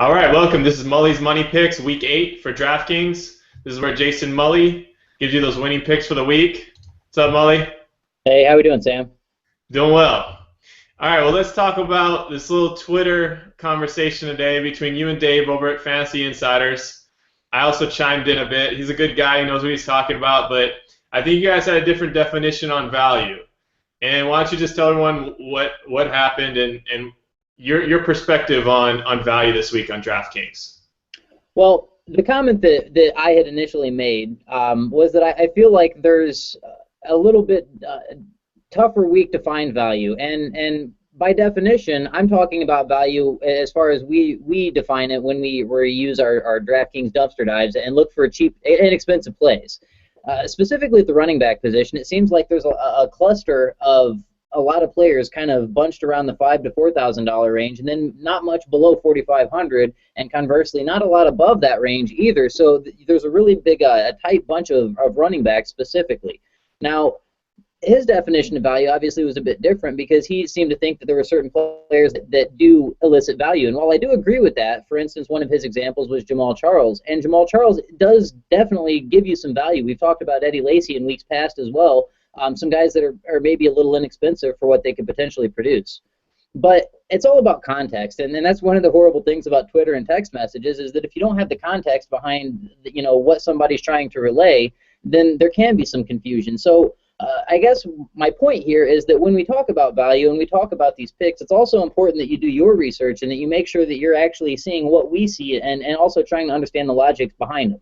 All right, welcome. This is Mully's Money Picks, Week 8 for DraftKings. This is where Jason Mully gives you those winning picks for the week. What's up, Mully? Hey, how we doing, Sam? Doing well. All right, well, let's talk about this little Twitter conversation today between you and Dave over at Fantasy Insiders. I also chimed in a bit. He's a good guy. He knows what he's talking about, but I think you guys had a different definition on value. And why don't you just tell everyone what happened and your perspective on value this week on DraftKings. Well, the comment that I had initially made was that I feel like there's a little bit tougher week to find value, and by definition, I'm talking about value as far as we define it when we use our DraftKings dumpster dives and look for cheap, inexpensive plays. Specifically at the running back position, it seems like there's a cluster of a lot of players kind of bunched around the $5,000 to $4,000 range, and then not much below 4,500, and conversely, not a lot above that range either. So there's a really big, a tight bunch of running backs specifically. Now, his definition of value obviously was a bit different because he seemed to think that there were certain players that do elicit value. And while I do agree with that, for instance, one of his examples was Jamal Charles. And Jamal Charles does definitely give you some value. We've talked about Eddie Lacy in weeks past as well. Some guys that are maybe a little inexpensive for what they could potentially produce. But it's all about context, and that's one of the horrible things about Twitter and text messages is that if you don't have the context behind what somebody's trying to relay, then there can be some confusion. So I guess my point here is that when we talk about value and we talk about these picks, it's also important that you do your research and that you make sure that you're actually seeing what we see and also trying to understand the logic behind it.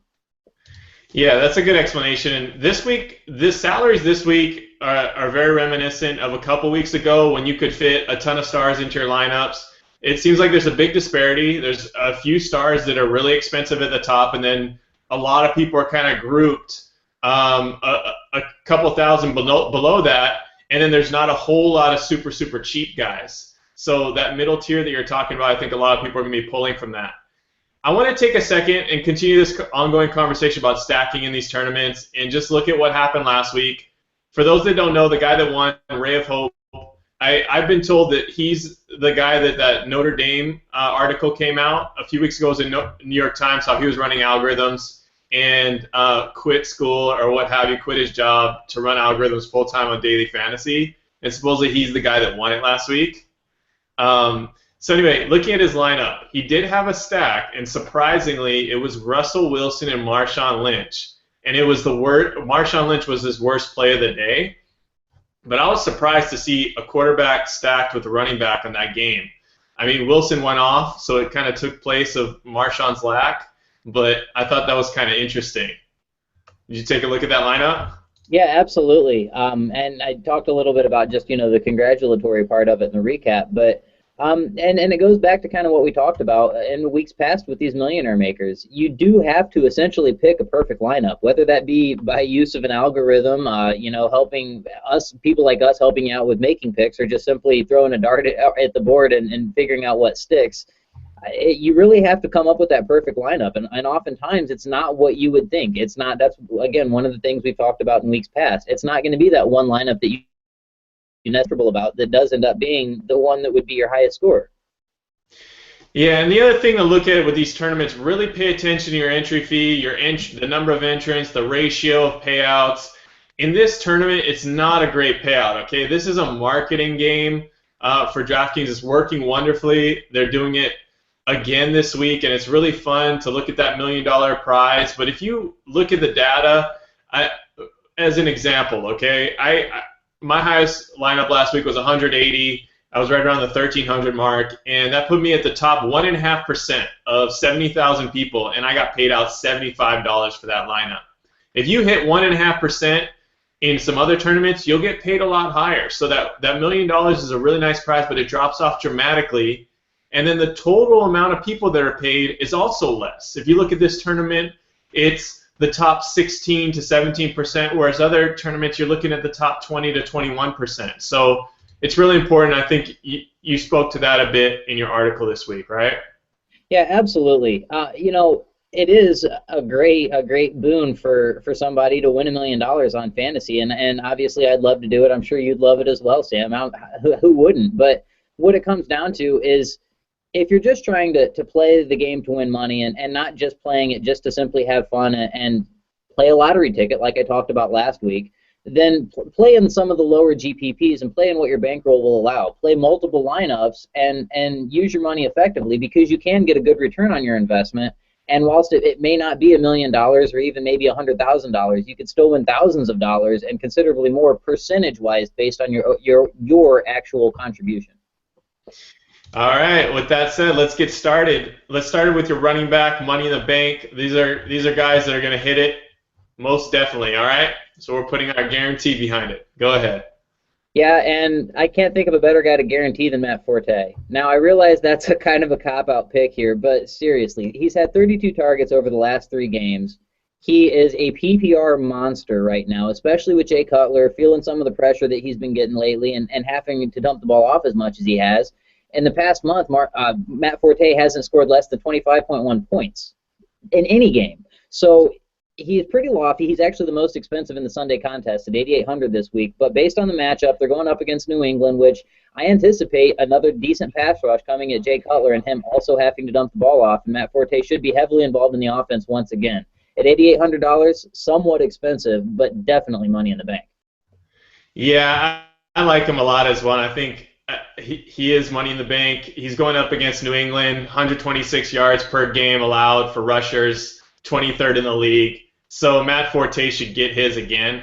Yeah, that's a good explanation. And this week, salaries this week are very reminiscent of a couple weeks ago when you could fit a ton of stars into your lineups. It seems like there's a big disparity. There's a few stars that are really expensive at the top, and then a lot of people are kind of grouped a couple thousand below that, and then there's not a whole lot of super cheap guys. So that middle tier that you're talking about, I think a lot of people are going to be pulling from that. I want to take a second and continue this ongoing conversation about stacking in these tournaments and just look at what happened last week. For those that don't know, the guy that won, Ray of Hope, I've been told that he's the guy that Notre Dame article came out a few weeks ago. It was in New York Times how he was running algorithms and quit school or what have you, quit his job to run algorithms full-time on daily fantasy. And supposedly he's the guy that won it last week. So anyway, looking at his lineup, he did have a stack, and surprisingly, it was Russell Wilson and Marshawn Lynch. And it was Marshawn Lynch was his worst play of the day. But I was surprised to see a quarterback stacked with a running back in that game. I mean, Wilson went off, so it kind of took place of Marshawn's lack, but I thought that was kind of interesting. Did you take a look at that lineup? Yeah, absolutely. And I talked a little bit about just, the congratulatory part of it in the recap, but and it goes back to kind of what we talked about in the weeks past with these millionaire makers. You do have to essentially pick a perfect lineup, whether that be by use of an algorithm, helping us, people like us helping you out with making picks, or just simply throwing a dart at the board and figuring out what sticks. You really have to come up with that perfect lineup, and oftentimes it's not what you would think. It's not. That's, again, one of the things we've talked about in weeks past. It's not going to be that one lineup that you're knowledgeable about that does end up being the one that would be your highest score. Yeah, and the other thing to look at with these tournaments, really pay attention to your entry fee, the number of entrants, the ratio of payouts. In this tournament, it's not a great payout, okay? This is a marketing game for DraftKings. It's working wonderfully. They're doing it again this week, and it's really fun to look at that $1 million prize. But if you look at the data, as an example, okay, my highest lineup last week was 180. I was right around the 1,300 mark, and that put me at the top 1.5% of 70,000 people, and I got paid out $75 for that lineup. If you hit 1.5% in some other tournaments, you'll get paid a lot higher. So that $1 million is a really nice prize, but it drops off dramatically. And then the total amount of people that are paid is also less. If you look at this tournament, it's the top 16 to 17%, whereas other tournaments you're looking at the top 20 to 21%. So it's really important. I think you spoke to that a bit in your article this week, right? Yeah, absolutely. It is a great boon for somebody to win $1 million on fantasy, and obviously I'd love to do it. I'm sure you'd love it as well, Sam. Who wouldn't? But what it comes down to is, if you're just trying to play the game to win money and not just playing it just to simply have fun and play a lottery ticket like I talked about last week, then play in some of the lower GPPs and play in what your bankroll will allow. Play multiple lineups and use your money effectively, because you can get a good return on your investment. And whilst it may not be $1 million or even maybe $100,000, you could still win thousands of dollars and considerably more percentage-wise based on your actual contribution. All right. With that said, let's get started. Let's start with your running back, Money in the Bank. These are guys that are going to hit it most definitely. All right. So we're putting our guarantee behind it. Go ahead. Yeah, and I can't think of a better guy to guarantee than Matt Forte. Now, I realize that's a kind of a cop-out pick here, but seriously, he's had 32 targets over the last 3 games. He is a PPR monster right now, especially with Jay Cutler feeling some of the pressure that he's been getting lately and having to dump the ball off as much as he has. In the past month, Matt Forte hasn't scored less than 25.1 points in any game. So he's pretty lofty. He's actually the most expensive in the Sunday contest at $8,800 this week. But based on the matchup, they're going up against New England, which I anticipate another decent pass rush coming at Jay Cutler and him also having to dump the ball off. And Matt Forte should be heavily involved in the offense once again. At $8,800, somewhat expensive, but definitely money in the bank. Yeah, I like him a lot as well. I think he is money in the bank. He's going up against New England, 126 yards per game allowed for rushers, 23rd in the league. So Matt Forte should get his again.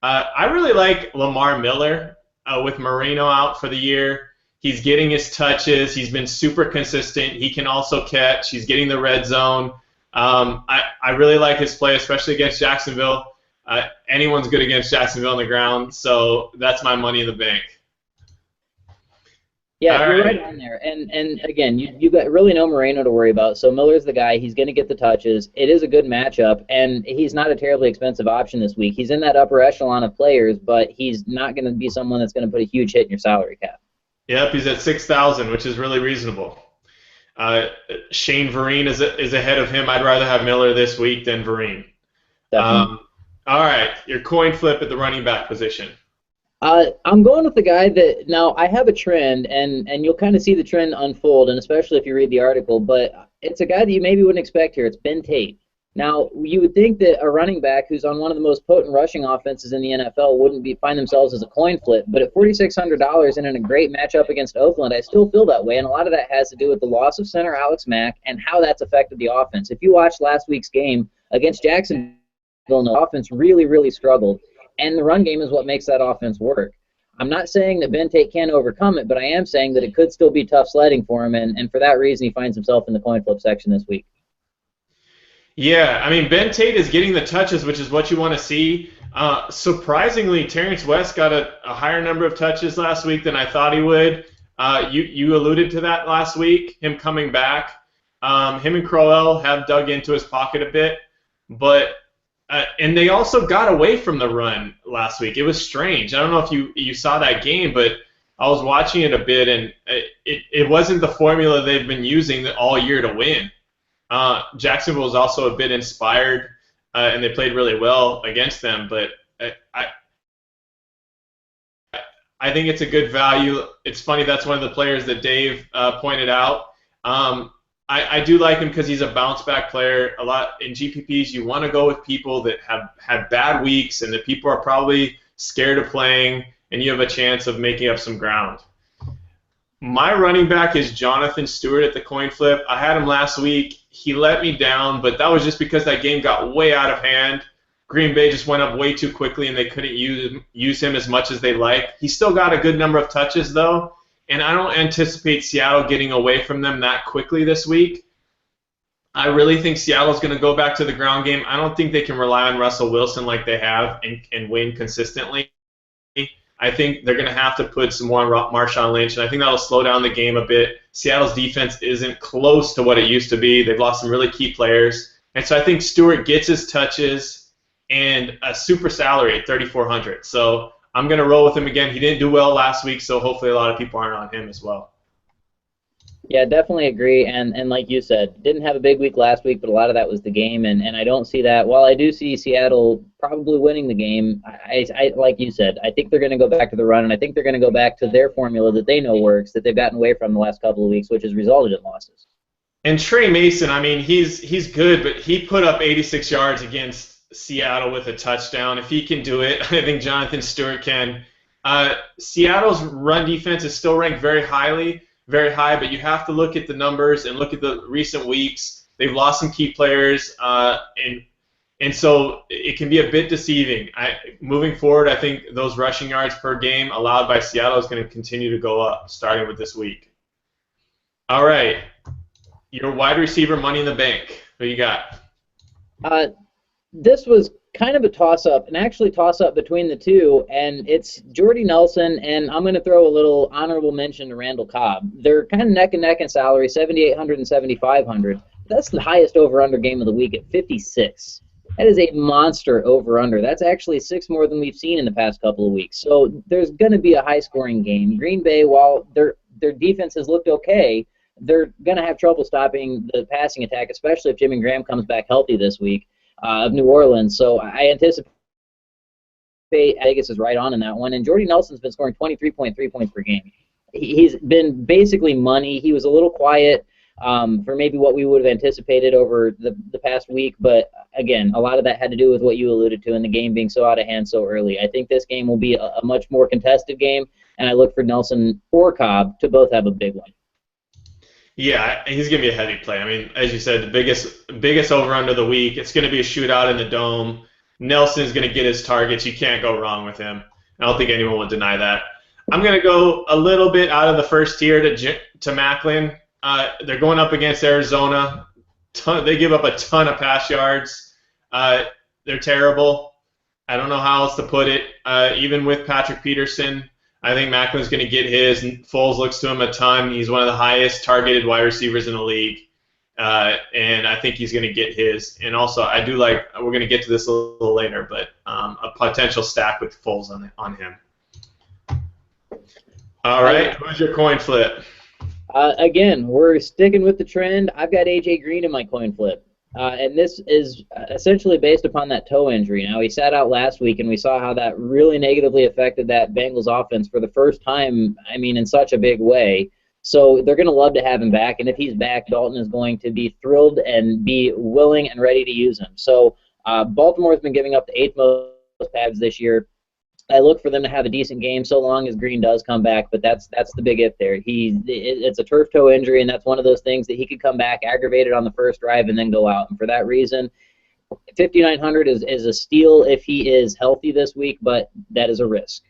I really like Lamar Miller with Moreno out for the year. He's getting his touches. He's been super consistent. He can also catch. He's getting the red zone. I really like his play, especially against Jacksonville. Anyone's good against Jacksonville on the ground, so that's my money in the bank. Yeah, you're right on there. And again, you got really no Moreno to worry about. So Miller's the guy. He's going to get the touches. It is a good matchup, and he's not a terribly expensive option this week. He's in that upper echelon of players, but he's not going to be someone that's going to put a huge hit in your salary cap. Yep, he's at $6,000, which is really reasonable. Shane Vereen is ahead of him. I'd rather have Miller this week than Vereen. All right, your coin flip at the running back position. I'm going with the guy that, now I have a trend, and you'll kind of see the trend unfold, and especially if you read the article, but it's a guy that you maybe wouldn't expect here. It's Ben Tate. Now, you would think that a running back who's on one of the most potent rushing offenses in the NFL wouldn't find themselves as a coin flip, but at $4,600 and in a great matchup against Oakland, I still feel that way, and a lot of that has to do with the loss of center Alex Mack and how that's affected the offense. If you watched last week's game against Jacksonville, the offense really, really struggled. And the run game is what makes that offense work. I'm not saying that Ben Tate can't overcome it, but I am saying that it could still be tough sledding for him, and for that reason he finds himself in the coin flip section this week. Yeah, I mean, Ben Tate is getting the touches, which is what you want to see. Surprisingly, Terrence West got a higher number of touches last week than I thought he would. You alluded to that last week, him coming back. Him and Crowell have dug into his pocket a bit, but and they also got away from the run last week. It was strange. I don't know if you saw that game, but I was watching it a bit, and it wasn't the formula they've been using all year to win. Jacksonville was also a bit inspired, and they played really well against them, but I think it's a good value. It's funny, that's one of the players that Dave pointed out. I do like him because he's a bounce-back player. A lot in GPPs, you want to go with people that have had bad weeks and that people are probably scared of playing, and you have a chance of making up some ground. My running back is Jonathan Stewart at the coin flip. I had him last week. He let me down, but that was just because that game got way out of hand. Green Bay just went up way too quickly, and they couldn't use him as much as they like. He still got a good number of touches, though. And I don't anticipate Seattle getting away from them that quickly this week. I really think Seattle's going to go back to the ground game. I don't think they can rely on Russell Wilson like they have and win consistently. I think they're going to have to put some more on Marshawn Lynch, and I think that'll slow down the game a bit. Seattle's defense isn't close to what it used to be. They've lost some really key players. And so I think Stewart gets his touches and a super salary at $3,400. So I'm going to roll with him again. He didn't do well last week, so hopefully a lot of people aren't on him as well. Yeah, definitely agree. And like you said, didn't have a big week last week, but a lot of that was the game. And I don't see that. While I do see Seattle probably winning the game, I like you said, I think they're going to go back to the run, and I think they're going to go back to their formula that they know works, that they've gotten away from the last couple of weeks, which has resulted in losses. And Trey Mason, I mean, he's good, but he put up 86 yards against Seattle with a touchdown. If he can do it, I think Jonathan Stewart can. Seattle's run defense is still ranked very high, but you have to look at the numbers and look at the recent weeks. They've lost some key players, and so it can be a bit deceiving. Moving forward, I think those rushing yards per game allowed by Seattle is going to continue to go up, starting with this week. All right. Your wide receiver money in the bank. Who you got? Uh, this was kind of a toss-up, and actually toss-up between the two, and it's Jordy Nelson, and I'm going to throw a little honorable mention to Randall Cobb. They're kind of neck and neck in salary, 7,800 and 7,500. That's the highest over-under game of the week at 56. That is a monster over-under. That's actually 6 more than we've seen in the past couple of weeks. So there's going to be a high-scoring game. Green Bay, while their defense has looked okay, they're going to have trouble stopping the passing attack, especially if Jimmy Graham comes back healthy this week of New Orleans. So I anticipate Vegas is right on in that one. And Jordy Nelson's been scoring 23.3 points per game. He's been basically money. He was a little quiet for maybe what we would have anticipated over the past week. But, again, a lot of that had to do with what you alluded to in the game being so out of hand so early. I think this game will be a much more contested game, and I look for Nelson or Cobb to both have a big one. Yeah, he's going to be a heavy play. I mean, as you said, the biggest over-under of the week. It's going to be a shootout in the Dome. Nelson's going to get his targets. You can't go wrong with him. I don't think anyone will deny that. I'm going to go a little bit out of the first tier to Macklin. They're going up against Arizona. They give up a ton of pass yards. They're terrible. I don't know how else to put it. Even with Patrick Peterson, I think Macklin's going to get his. Foles looks to him a ton. He's one of the highest targeted wide receivers in the league. And I think he's going to get his. And also, I do like, we're going to get to this a little later, but a potential stack with Foles on him. All right, who's your coin flip? Again, we're sticking with the trend. I've got A.J. Green in my coin flip. And this is essentially based upon that toe injury. Now, he sat out last week, and we saw how that really negatively affected that Bengals offense for the first time, I mean, in such a big way. So they're going to love to have him back, and if he's back, Dalton is going to be thrilled and be willing and ready to use him. So Baltimore's been giving up the 8th most pads this year. I look for them to have a decent game so long as Green does come back, but that's the big if there. It's a turf toe injury, and that's one of those things that he could come back aggravated on the first drive and then go out. And for that reason, 5,900 is a steal if he is healthy this week, but that is a risk.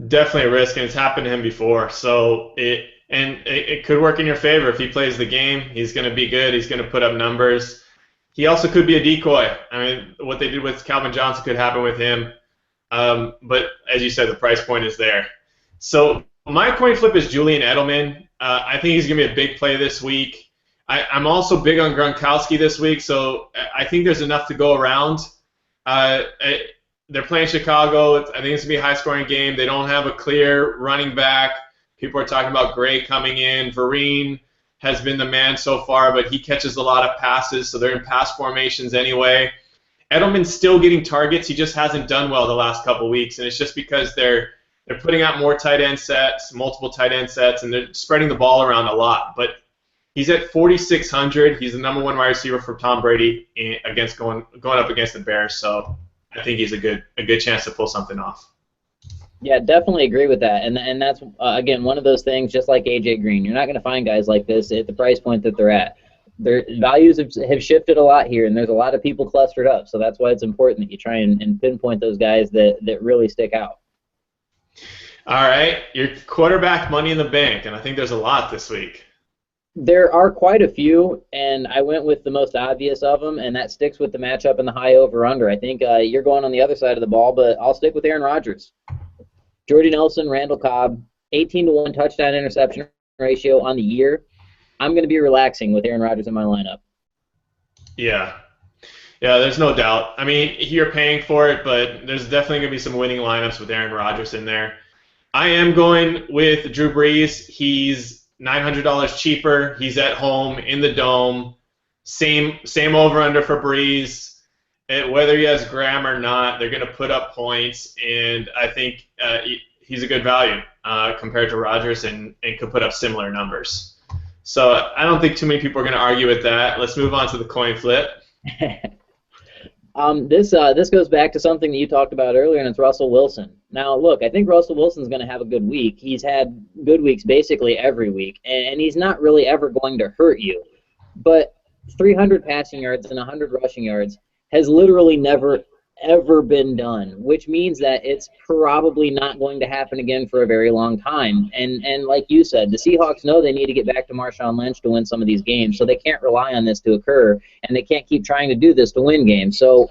Definitely a risk, and it's happened to him before. So it could work in your favor if he plays the game. He's going to be good. He's going to put up numbers. He also could be a decoy. I mean, what they did with Calvin Johnson could happen with him. But as you said, the price point is there. So my coin flip is Julian Edelman. I think he's going to be a big play this week. I'm also big on Gronkowski this week, so I think there's enough to go around. They're playing Chicago. I think it's going to be a high-scoring game. They don't have a clear running back. People are talking about Gray coming in. Vereen has been the man so far, but he catches a lot of passes, so they're in pass formations anyway. Edelman's still getting targets. He just hasn't done well the last couple weeks, and it's just because they're putting out more tight end sets, multiple tight end sets, and they're spreading the ball around a lot. But he's at 4,600. He's the number one wide receiver for Tom Brady against going up against the Bears. So I think he's a good chance to pull something off. Yeah, definitely agree with that. And that's, again, one of those things, just like A.J. Green. You're not going to find guys like this at the price point that they're at. Their values have shifted a lot here, and there's a lot of people clustered up. So that's why it's important that you try and pinpoint those guys that really stick out. All right, your quarterback money in the bank, and I think there's a lot this week. There are quite a few, and I went with the most obvious of them, and that sticks with the matchup and the high over-under. I think you're going on the other side of the ball, but I'll stick with Aaron Rodgers. Jordy Nelson, Randall Cobb, 18-1 touchdown-interception ratio on the year. I'm going to be relaxing with Aaron Rodgers in my lineup. Yeah, there's no doubt. I mean, you're paying for it, but there's definitely going to be some winning lineups with Aaron Rodgers in there. I am going with Drew Brees. He's $900 cheaper. He's at home in the dome. Same over-under for Brees. Whether he has Graham or not, they're going to put up points, and I think he's a good value compared to Rodgers and could put up similar numbers. So I don't think too many people are going to argue with that. Let's move on to the coin flip. This goes back to something that you talked about earlier, and it's Russell Wilson. Now, look, I think Russell Wilson's going to have a good week. He's had good weeks basically every week, and he's not really ever going to hurt you. But 300 passing yards and 100 rushing yards has literally never, ever been done, which means that it's probably not going to happen again for a very long time. And like you said, the Seahawks know they need to get back to Marshawn Lynch to win some of these games, so they can't rely on this to occur, and they can't keep trying to do this to win games. So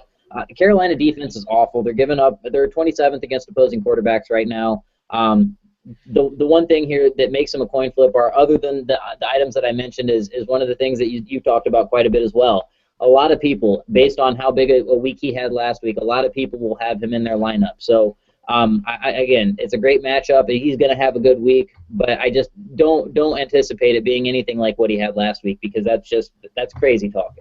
the Carolina defense is awful. They're giving up. They're 27th against opposing quarterbacks right now. The one thing here that makes them a coin flip are, other than the items that I mentioned, is one of the things that you talked about quite a bit as well. A lot of people, based on how big a week he had last week, a lot of people will have him in their lineup. So, again, it's a great matchup. He's going to have a good week, but I just don't anticipate it being anything like what he had last week, because that's crazy talk.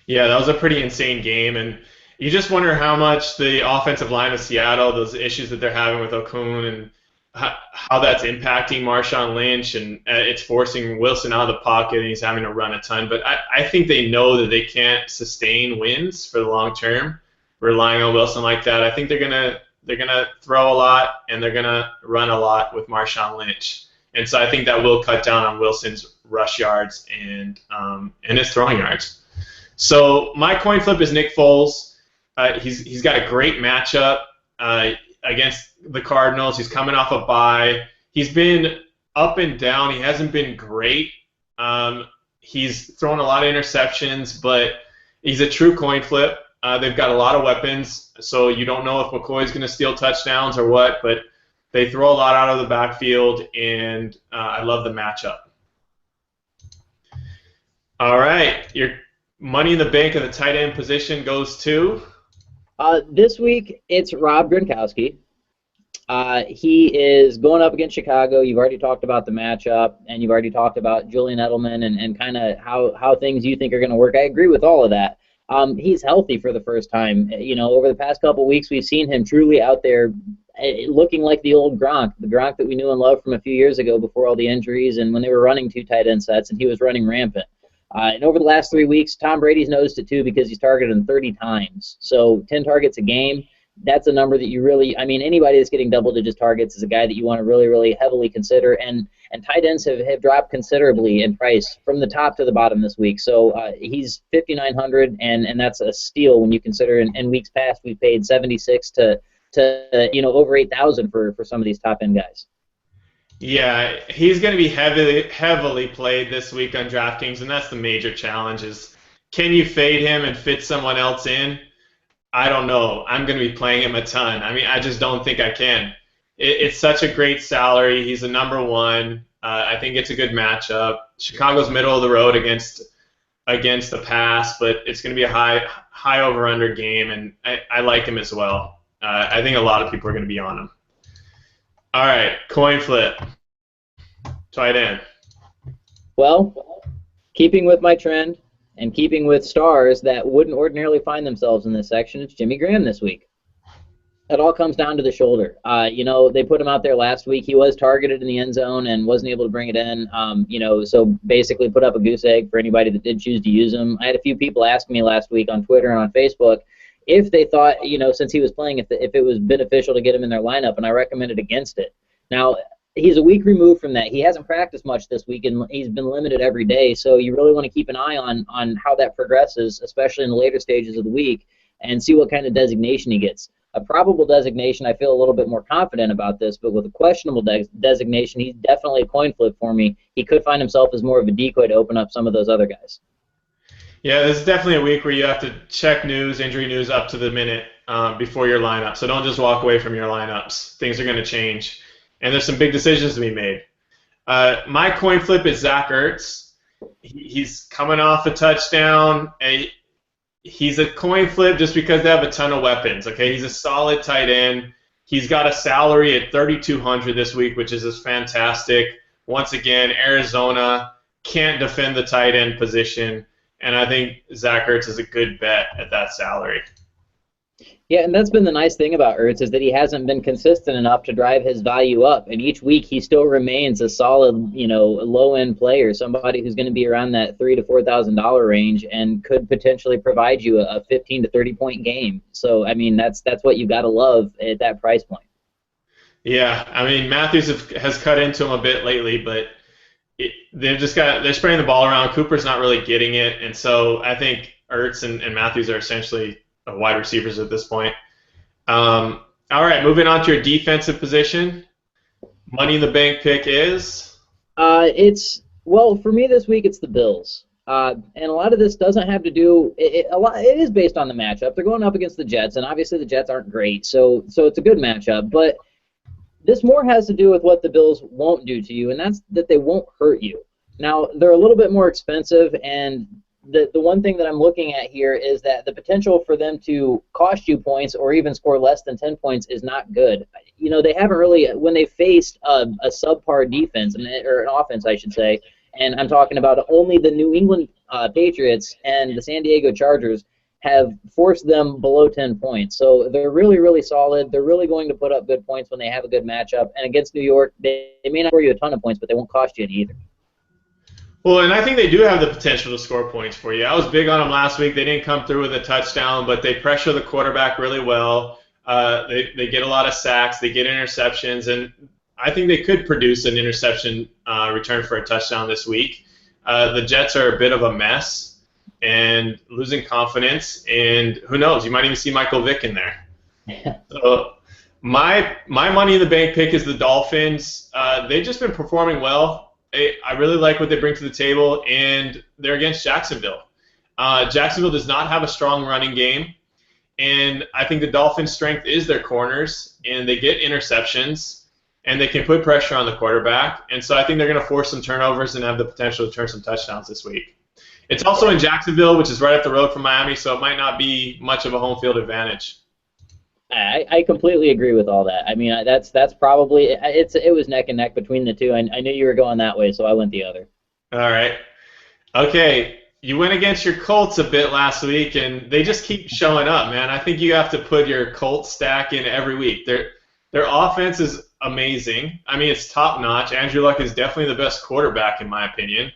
Yeah, that was a pretty insane game, and you just wonder how much the offensive line of Seattle, those issues that they're having with Okun, and how that's impacting Marshawn Lynch, and it's forcing Wilson out of the pocket, and he's having to run a ton. But I think they know that they can't sustain wins for the long term, relying on Wilson like that. I think they're gonna throw a lot, and they're gonna run a lot with Marshawn Lynch, and so I think that will cut down on Wilson's rush yards and his throwing yards. So my coin flip is Nick Foles. He's got a great matchup against the Cardinals. He's coming off a bye. He's been up and down. He hasn't been great. He's thrown a lot of interceptions, but he's a true coin flip. They've got a lot of weapons, so you don't know if McCoy's going to steal touchdowns or what, but they throw a lot out of the backfield, and I love the matchup. All right, your money in the bank of the tight end position goes to? This week, it's Rob Gronkowski. He is going up against Chicago. You've already talked about the matchup, and you've already talked about Julian Edelman and kind of how things you think are going to work. I agree with all of that. He's healthy for the first time. Over the past couple of weeks, we've seen him truly out there looking like the old Gronk, the Gronk that we knew and loved from a few years ago before all the injuries and when they were running 2 tight end sets, and he was running rampant. And over the last 3 weeks, Tom Brady's noticed it too, because he's targeted him 30 times. So 10 targets a game, that's a number that you really, anybody that's getting double-digit targets is a guy that you want to really, really heavily consider. And tight ends have dropped considerably in price from the top to the bottom this week. So he's $5,900, and that's a steal when you consider in weeks past we've paid $76 to over $8,000 for some of these top-end guys. Yeah, he's going to be heavily played this week on DraftKings, and that's the major challenge is, can you fade him and fit someone else in? I don't know. I'm going to be playing him a ton. I just don't think I can. It's such a great salary. He's the number one. I think it's a good matchup. Chicago's middle of the road against the pass, but it's going to be a high over-under game, and I like him as well. I think a lot of people are going to be on him. All right, coin flip. Tight end. Well, keeping with my trend and keeping with stars that wouldn't ordinarily find themselves in this section, it's Jimmy Graham this week. It all comes down to the shoulder. They put him out there last week. He was targeted in the end zone and wasn't able to bring it in. So basically put up a goose egg for anybody that did choose to use him. I had a few people ask me last week on Twitter and on Facebook if they thought, since he was playing, if it was beneficial to get him in their lineup, and I recommended against it. Now, he's a week removed from that. He hasn't practiced much this week, and he's been limited every day, so you really want to keep an eye on how that progresses, especially in the later stages of the week, and see what kind of designation he gets. A probable designation, I feel a little bit more confident about this, but with a questionable designation, he's definitely a coin flip for me. He could find himself as more of a decoy to open up some of those other guys. Yeah, this is definitely a week where you have to check injury news up to the minute before your lineup. So don't just walk away from your lineups. Things are going to change. And there's some big decisions to be made. My coin flip is Zach Ertz. He's coming off a touchdown. He's a coin flip just because they have a ton of weapons. Okay, he's a solid tight end. He's got a salary at $3,200 this week, which is just fantastic. once again, Arizona can't defend the tight end position, and I think Zach Ertz is a good bet at that salary. Yeah, and that's been the nice thing about Ertz is that he hasn't been consistent enough to drive his value up, and each week he still remains a solid, low-end player, somebody who's going to be around that $3,000 to $4,000 range and could potentially provide you a 15 to 30-point game. So, I mean, that's what you got to love at that price point. Yeah, I mean, Matthews has cut into him a bit lately, but they're spraying the ball around. Cooper's not really getting it, and so I think Ertz and Matthews are essentially wide receivers at this point. All right, moving on to your defensive position. Money in the bank pick is? For me this week, it's the Bills. And a lot of this doesn't have to do. It is based on the matchup. They're going up against the Jets, and obviously the Jets aren't great, so it's a good matchup. But this more has to do with what the Bills won't do to you, and that's that they won't hurt you. Now, they're a little bit more expensive, and the one thing that I'm looking at here is that the potential for them to cost you points or even score less than 10 points is not good. They haven't really, when they faced a subpar defense, or an offense, I should say, and I'm talking about only the New England Patriots and the San Diego Chargers have forced them below 10 points. So they're really, really solid. They're really going to put up good points when they have a good matchup. And against New York, they may not score you a ton of points, but they won't cost you any either. Well, and I think they do have the potential to score points for you. I was big on them last week. They didn't come through with a touchdown, but they pressure the quarterback really well. They get a lot of sacks. They get interceptions, and I think they could produce an interception return for a touchdown this week. The Jets are a bit of a mess and losing confidence, and who knows? You might even see Michael Vick in there. So my money in the bank pick is the Dolphins. They've just been performing well. I really like what they bring to the table, and they're against Jacksonville. Jacksonville does not have a strong running game, and I think the Dolphins' strength is their corners, and they get interceptions, and they can put pressure on the quarterback, and so I think they're going to force some turnovers and have the potential to turn some touchdowns this week. It's also in Jacksonville, which is right up the road from Miami, so it might not be much of a home field advantage. I completely agree with all that. I mean, that's probably it was neck and neck between the two. I knew you were going that way, so I went the other. All right. Okay, you went against your Colts a bit last week, and they just keep showing up, man. I think you have to put your Colts stack in every week. Their offense is amazing. I mean, it's top notch. Andrew Luck is definitely the best quarterback in my opinion,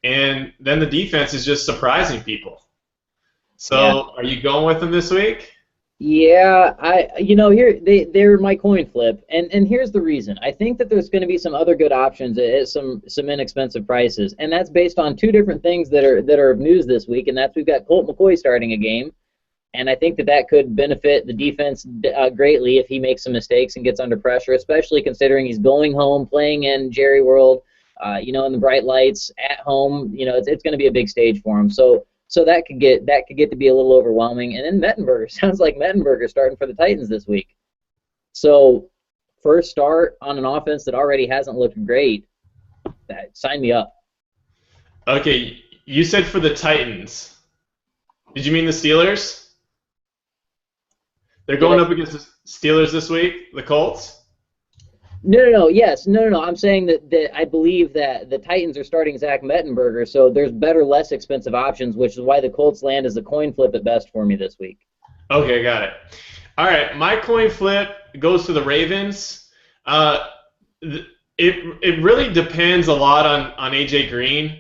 and then the defense is just surprising people. So, Are you going with them this week? Yeah, they're my coin flip, and here's the reason. I think that there's going to be some other good options at some inexpensive prices, and that's based on two different things that are of news this week, and that's we've got Colt McCoy starting a game, and I think that could benefit the defense greatly if he makes some mistakes and gets under pressure, especially considering he's going home, playing in Jerry World, in the bright lights at home. It's going to be a big stage for him. So that could get to be a little overwhelming. And then Mettenberger. Sounds like Mettenberger starting for the Titans this week. So first start on an offense that already hasn't looked great. Sign me up. Okay, you said for the Titans. Did you mean the Steelers? They're going up against the Steelers this week, the Colts? No. Yes. No. I'm saying that I believe that the Titans are starting Zach Mettenberger, so there's better, less expensive options, which is why the Colts land as a coin flip at best for me this week. Okay, got it. All right, my coin flip goes to the Ravens. It really depends a lot on A.J. Green,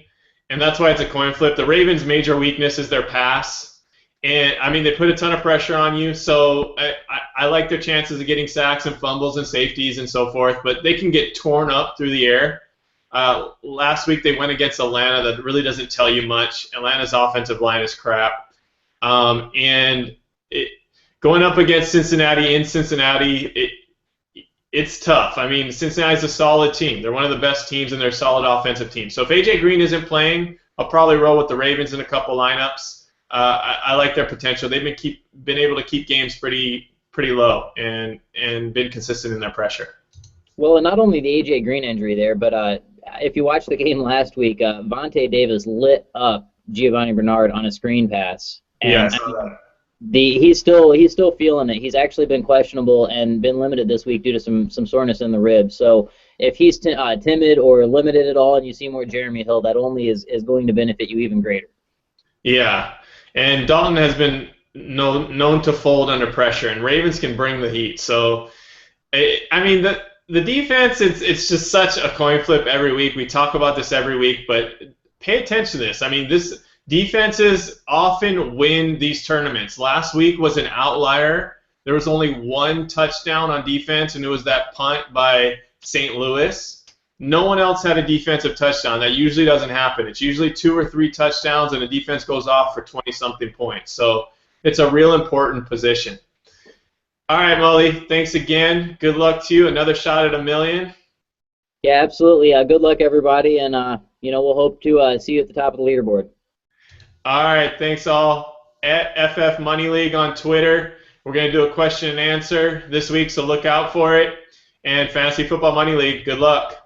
and that's why it's a coin flip. The Ravens' major weakness is their pass. And, I mean, they put a ton of pressure on you, so I like their chances of getting sacks and fumbles and safeties and so forth, but they can get torn up through the air. Last week they went against Atlanta. That really doesn't tell you much. Atlanta's offensive line is crap. Going up against Cincinnati in Cincinnati, it's tough. I mean, Cincinnati's a solid team. They're one of the best teams, and they're a solid offensive team. So if A.J. Green isn't playing, I'll probably roll with the Ravens in a couple lineups. I like their potential. They've been able to keep games pretty low and been consistent in their pressure. Well, and not only the A.J. Green injury there, but if you watched the game last week, Vontae Davis lit up Giovanni Bernard on a screen pass. And yeah, I saw that. He's still feeling it. He's actually been questionable and been limited this week due to some soreness in the ribs. So if he's timid or limited at all, and you see more Jeremy Hill, that only is going to benefit you even greater. Yeah, and Dalton has been known to fold under pressure, and Ravens can bring the heat. So, I mean, the defense, it's just such a coin flip every week. We talk about this every week, but pay attention to this. I mean, this defenses often win these tournaments. Last week was an outlier. There was only one touchdown on defense, and it was that punt by St. Louis. No one else had a defensive touchdown. That usually doesn't happen. It's usually 2 or 3 touchdowns, and the defense goes off for 20-something points. So it's a real important position. All right, Mully, thanks again. Good luck to you. Another shot at $1 million. Yeah, absolutely. Good luck, everybody, and we'll hope to see you at the top of the leaderboard. All right, thanks all. At FF Money League on Twitter. We're going to do a question and answer this week, so look out for it. And Fantasy Football Money League, good luck.